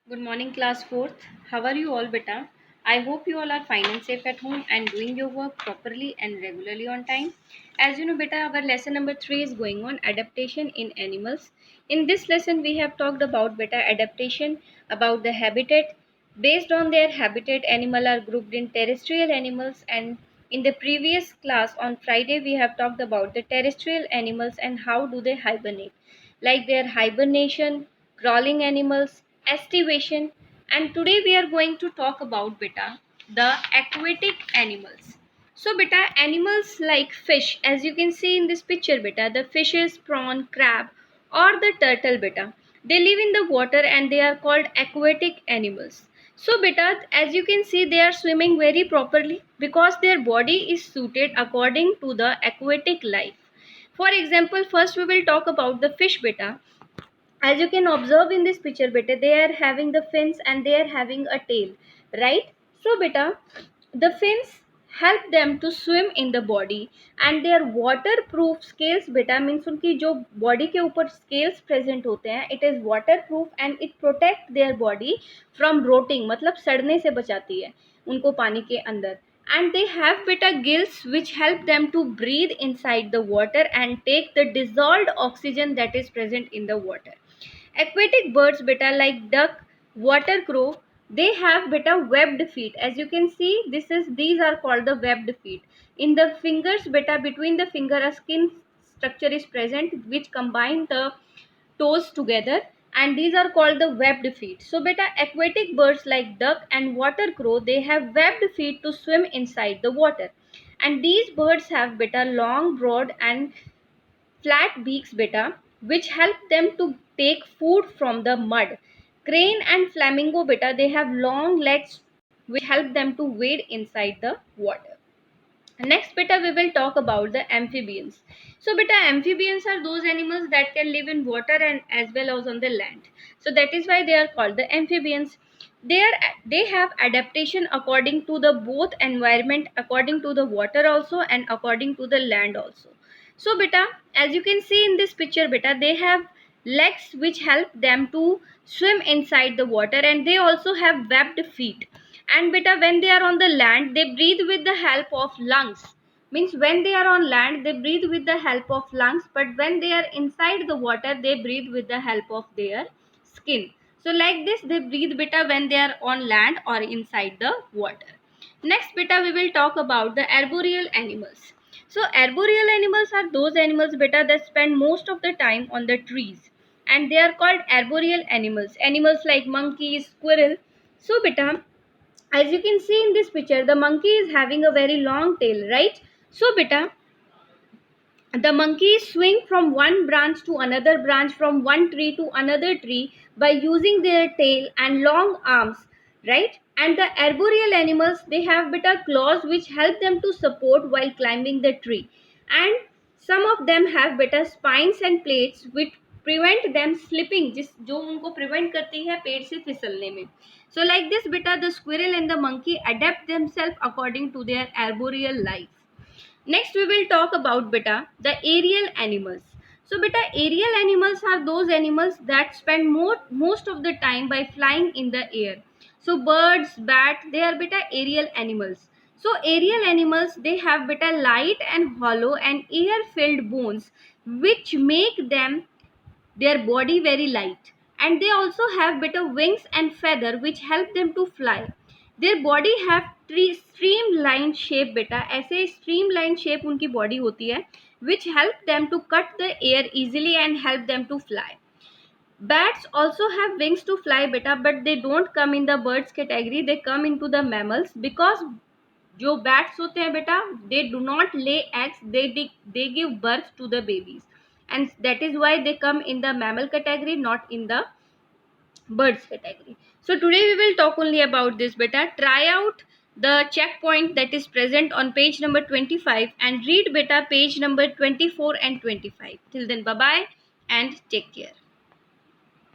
Good morning, class 4th. How are you all, beta? I hope you all are fine and safe at home and doing your work properly and regularly on time. As you know, beta, our lesson number 3 is going on adaptation in animals. In this lesson, we have talked about beta adaptation, about the habitat. Based on their habitat, animal are grouped in terrestrial animals, and in the previous class on Friday, we have talked about the terrestrial animals and how do they hibernate, like their hibernation, crawling animals, estivation, and today we are going to talk about beta the aquatic animals. So beta animals like fish, as you can see in this picture beta, the fishes, prawn, crab, or the turtle beta, they live in the water and they are called aquatic animals. So beta, as you can see, they are swimming very properly because their body is suited according to the aquatic life. For example, first we will talk about the fish beta. As you can observe in this picture beta, they are having the fins and they are having a tail, right? So beta, the fins help them to swim in the body, and their waterproof scales beta means उनकी जो body के ऊपर scales present होते हैं, it is waterproof and it protect their body from rotting, मतलब सड़ने से बचाती है उनको पानी के अंदर. And they have beta gills which help them to breathe inside the water and take the dissolved oxygen that is present in the water. Aquatic birds beta like duck, water crow, they have beta webbed feet. As you can see, these are called the webbed feet. In the fingers beta, between the finger a skin structure is present which combine the toes together, and these are called the webbed feet. So beta aquatic birds like duck and water crow, they have webbed feet to swim inside the water. And these birds have beta long, broad and flat beaks beta, which help them to take food from the mud. Crane and flamingo beta, they have long legs which help them to wade inside the water. Next beta, we will talk about the amphibians. So beta, amphibians are those animals that can live in water and as well as on the land. So that is why they are called the amphibians. They have adaptation according to the both environment, according to the water also and according to the land also. So beta, as you can see in this picture beta, they have legs which help them to swim inside the water, and they also have webbed feet. And beta, when they are on the land, they breathe with the help of lungs. Means when they are on land, they breathe with the help of lungs, but when they are inside the water, they breathe with the help of their skin. So like this, they breathe beta when they are on land or inside the water. Next beta, we will talk about the arboreal animals. So arboreal animals are those animals beta that spend most of the time on the trees, and they are called arboreal animals. Animals like monkeys, squirrel. So beta, as you can see in this picture, the monkey is having a very long tail, right? So beta, the monkeys swing from one branch to another branch, from one tree to another tree by using their tail and long arms, right? And the arboreal animals, they have beta claws which help them to support while climbing the tree. And some of them have beta spines and plates which prevent them slipping, जिस जो उनको prevent करती है पेड़ से फिसलने में. So like this beta, the squirrel and the monkey adapt themselves according to their arboreal life. Next, we will talk about beta the aerial animals. So beta, aerial animals are those animals that spend most of the time by flying in the air. So birds, bat, they are beta aerial animals. So aerial animals, they have beta light and hollow and air filled bones which make them their body very light, and they also have better wings and feather which help them to fly. Their body have three streamlined shape beta, ऐसे streamlined shape उनकी body होती है which help them to cut the air easily and help them to fly. Bats also have wings to fly beta, but they don't come in the birds category, they come into the mammals because जो bats होते हैं बेटा, they do not lay eggs, they give birth to the babies, and that is why they come in the mammal category, not in the birds category. So today we will talk only about this beta. Try out the checkpoint that is present on page number 25 and read beta page number 24 and 25. Till then, bye bye and take care.